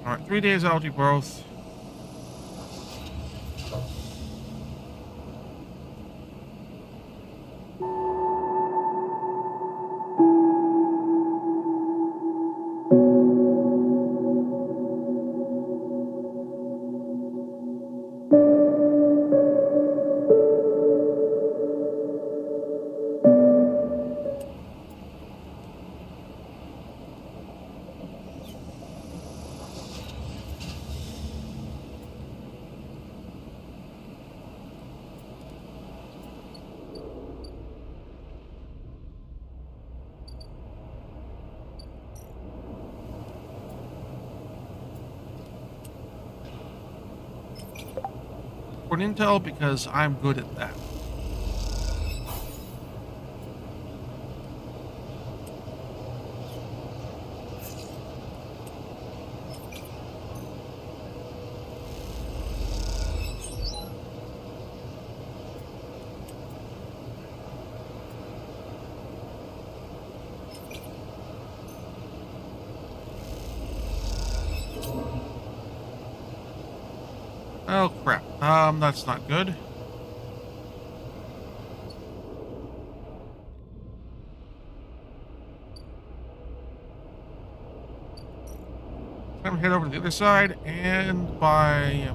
Alright, 3 days I'll do both. For intel because I'm good at that. Oh crap. That's not good. Time to head over to the other side and buy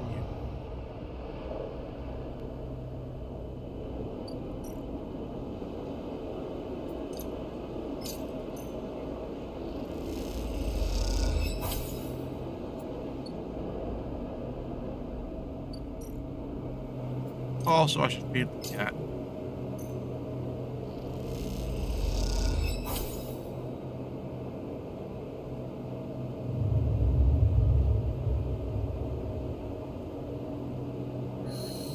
also, I should feed the cat.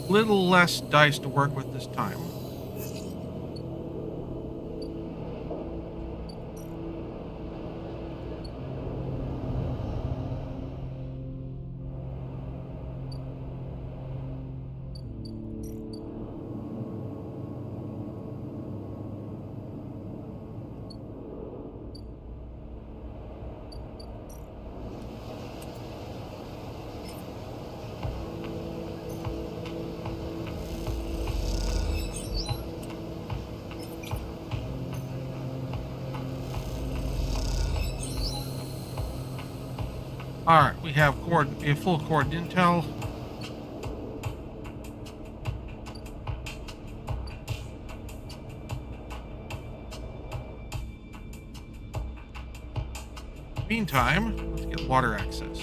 Little less dice to work with this time. Alright, we have a full cord intel. Meantime, let's get water access.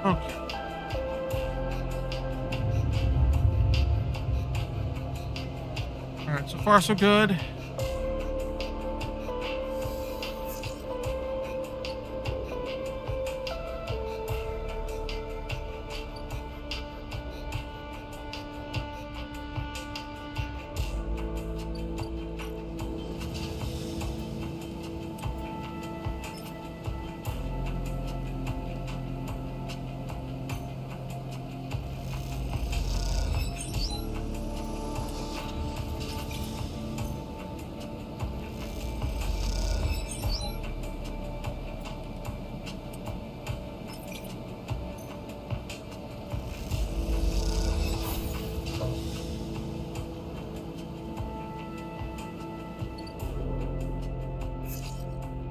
Okay. Alright, so far so good.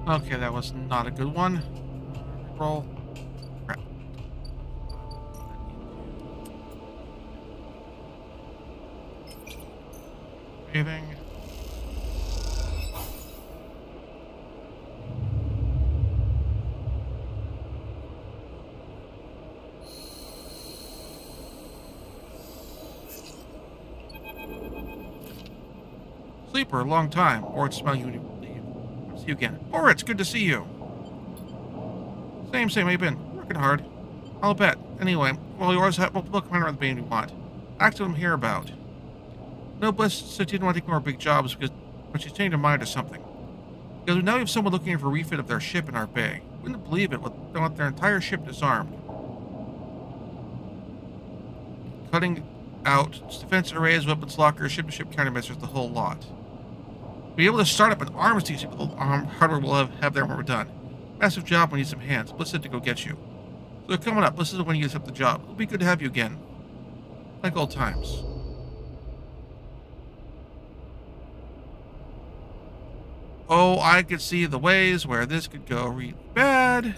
Okay, that was not a good one. Roll. Crap. Bathing. Sleeper, long time. Or it's smelling you when you leave. See you again. Or it's good to see you. Same, how you been? Working hard. I'll bet. Anyway, well, you always have multiple commander on the band you want. Ask what I'm here about. No, Bliss said she didn't want to take more big jobs but she's changed her mind or something. Because now we have someone looking for a refit of their ship in our bay. Wouldn't believe it, they want their entire ship disarmed. Cutting out defense arrays, weapons lockers, ship-to-ship countermeasures, the whole lot. Be able to start up an arms to see what hardware we'll have there when we're done. Massive job, we need some hands. Bliss said to go get you. So they're coming up. Bliss is when you accept the job. It'll be good to have you again. Like old times. Oh, I could see the ways where this could go really bad.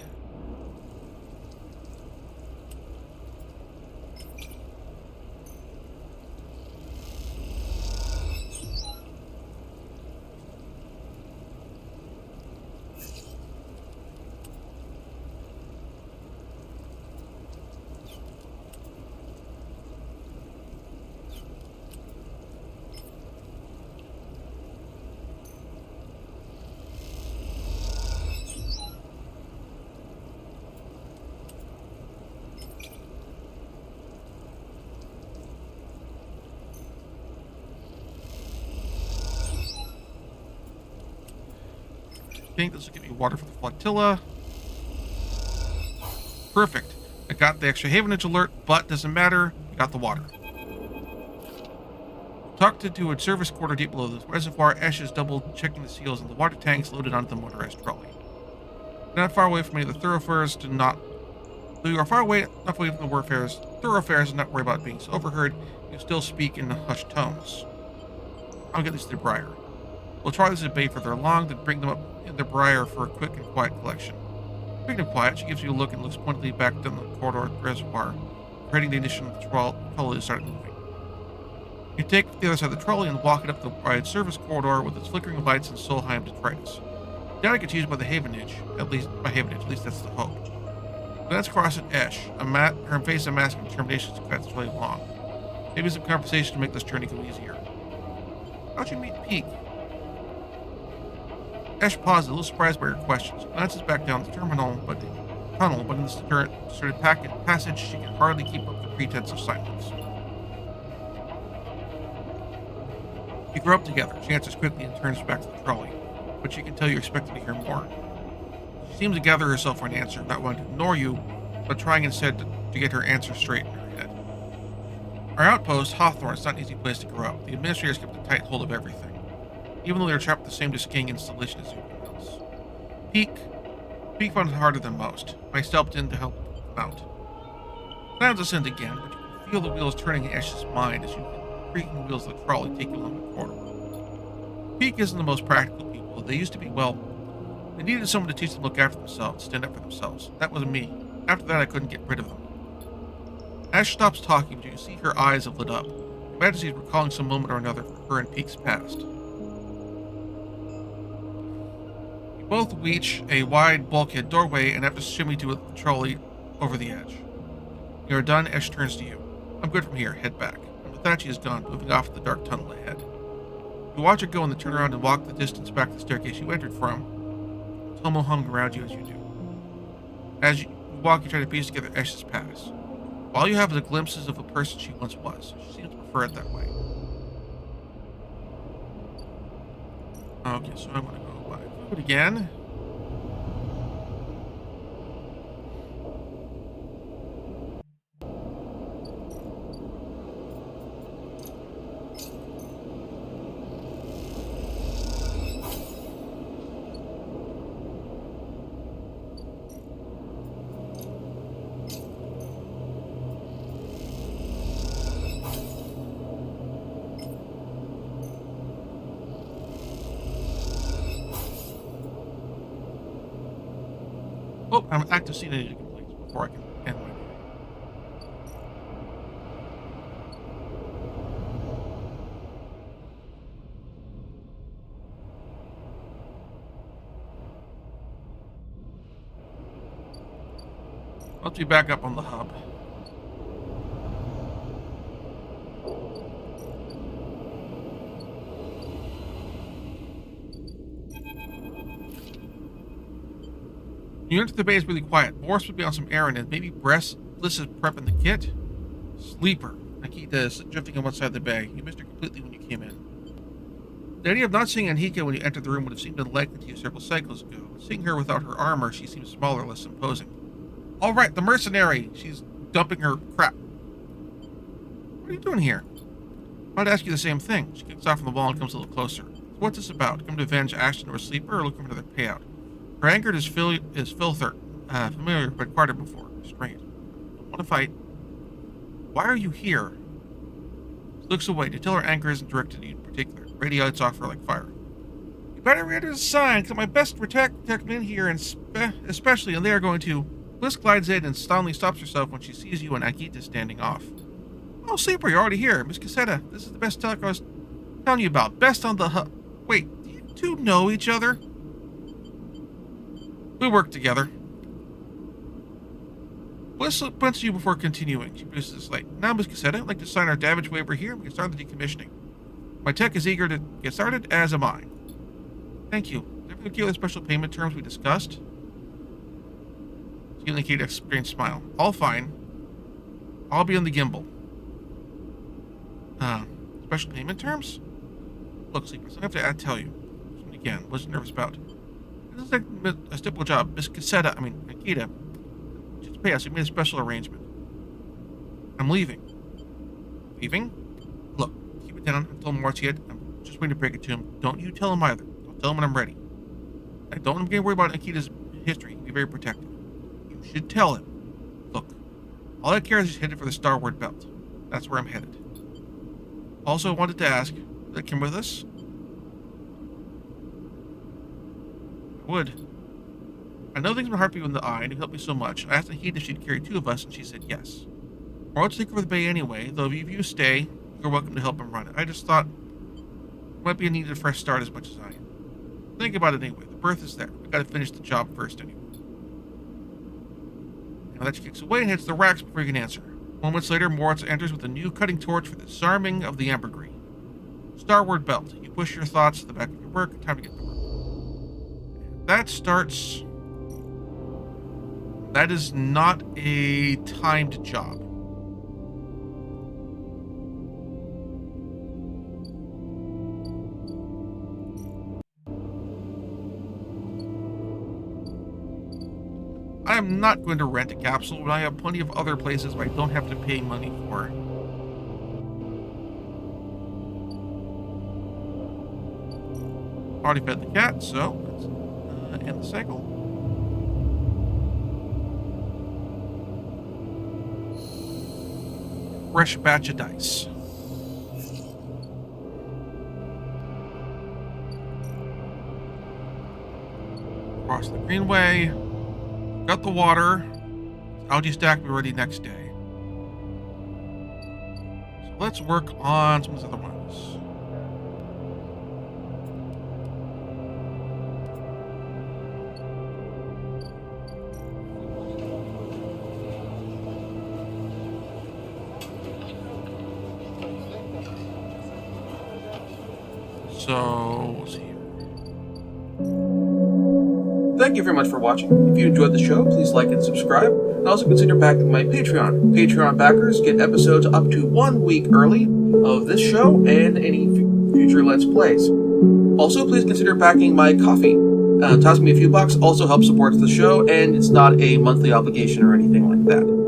I think this will give me water for the flotilla. Perfect. I got the extra havenage alert, but doesn't matter. I got the water. Tucked into a service quarter deep below the reservoir, Ash is double checking the seals and the water tanks loaded onto the motorized trolley. Not far away from any of the thoroughfares to not. Though you are far away enough away from the thoroughfares and not worry about being overheard, you still speak in hushed tones. I'll get these to the Briar. We'll try this at bay further along, then bring them up in the Briar for a quick and quiet collection. Quick and quiet, she gives you a look and looks pointedly back down the corridor reservoir, preparing the ignition of the trolley to start moving. You take the other side of the trolley and walk it up the wide service corridor with its flickering lights and Solheim detritus. Doubt it gets used by the Havenage, at least that's the hope. Glance across at Esh, her face a mask of determination as it cuts really long. Maybe some conversation to make this journey go easier. How'd you meet Peak? Esh pauses, a little surprised by her questions. Glances back down the tunnel, but in this deserted passage, she can hardly keep up the pretense of silence. You grow up together. She answers quickly and turns back to the trolley, but she can tell you're expecting to hear more. She seems to gather herself for an answer, not wanting to ignore you, but trying instead to get her answer straight in her head. Our outpost, Hawthorne, is not an easy place to grow up. The administrators kept a tight hold of everything, even though they're trapped in the same decaying installation as everyone else. Peak found it harder than most. I stepped in to help him out. Plans ascend again, but you can feel the wheels turning in Ash's mind as you creaking wheels of the trolley take you along the corridor. Peak isn't the most practical people. They used to be, well, they needed someone to teach them to look after themselves, stand up for themselves. That was me. After that, I couldn't get rid of them. Ash stops talking, but you see her eyes have lit up. Imagine she's recalling some moment or another from her and Peak's past. You both reach a wide bulkhead doorway and have to shimmy to a trolley over the edge. When you're done, Ash turns to you. I'm good from here. Head back. And with that, she is gone, moving off the dark tunnel ahead. You watch her go and then turn around and walk the distance back to the staircase you entered from. Tomo humming around you as you do. As you walk, you try to piece together Ash's past. All you have is the glimpses of the person she once was. She seems to prefer it that way. Okay, so I'm going to go buy food again. Oh, I'm an active scene I need to complete before I can end my day. Let's be back up on the hub. You enter the bay is really quiet. Boris would be on some errand, and maybe Bliss is prepping the kit. Sleeper. Nikita is drifting on one side of the bay. You missed her completely when you came in. The idea of not seeing Anhika when you entered the room would have seemed unlikely to you several cycles ago. But seeing her without her armor, she seems smaller, less imposing. All right, the mercenary. She's dumping her crap. What are you doing here? I'd ask you the same thing. She kicks off from the wall and comes a little closer. So what's this about? Come to avenge Ashton or Sleeper, or looking for another payout? Her anger is filther, familiar, but quieter before. Restrained. Don't want to fight. Why are you here? She looks away. To tell her anger isn't directed at you in particular. Radiates off her like fire. You better read her a sign, because my best protect me in here, and especially, and they are going to. Bliss glides in and stunningly stops herself when she sees you and Akita standing off. Oh, Sleeper, you're already here. Miss Cassetta, this is the best tech I was telling you about. Best on the Wait, do you two know each other? We work together. Bliss points to you before continuing. She produces this light. Now, Miss Cassetta, I'd like to sign our damage waiver here and we can start the decommissioning. My tech is eager to get started, as am I. Thank you. Everything okay with the special payment terms we discussed? She indicated a strange smile. All fine. I'll be on the gimbal. Special payment terms? Look, Sleeper, I have to tell you. Again, wasn't nervous about. This is like a simple job. Miss Akita, just pay us. We made a special arrangement. I'm leaving. Leaving? Look, keep it down. I told Morris yet. I'm just waiting to break it to him. Don't you tell him either. Don't tell him when I'm ready. I don't get worried about Akita's history. Be very protective. You should tell him. Look, all I care is he's headed for the starboard belt. That's where I'm headed. Also, I wanted to ask, would I come with us? I would. I know things have been hard for you in the eye, and you helped me so much. I asked Anhita if she'd carry two of us, and she said yes. Or I'll take her for the bay anyway, though if you stay, you're welcome to help him run it. I just thought it might be a needed fresh start as much as I am. Think about it anyway. The berth is there. We gotta finish the job first anyway. Now that she kicks away and hits the racks before you can answer. Moments later, Moritz enters with a new cutting torch for the disarming of the ambergris. Starward belt. You push your thoughts to the back of your work. Time to get to work. And that starts. That is not a timed job. I am not going to rent a capsule when I have plenty of other places where I don't have to pay money for. Already fed the cat, so let's end the cycle. Fresh batch of dice. Cross the greenway. Got the water. Algae stack will be ready next day. So let's work on some of these other ones. So, we'll see. Thank you very much for watching. If you enjoyed the show, please like and subscribe. And also consider backing my Patreon. Patreon backers get episodes up to 1 week early of this show and any future Let's Plays. Also, please consider backing my Ko-fi. Toss me a few bucks also helps support the show, and it's not a monthly obligation or anything like that.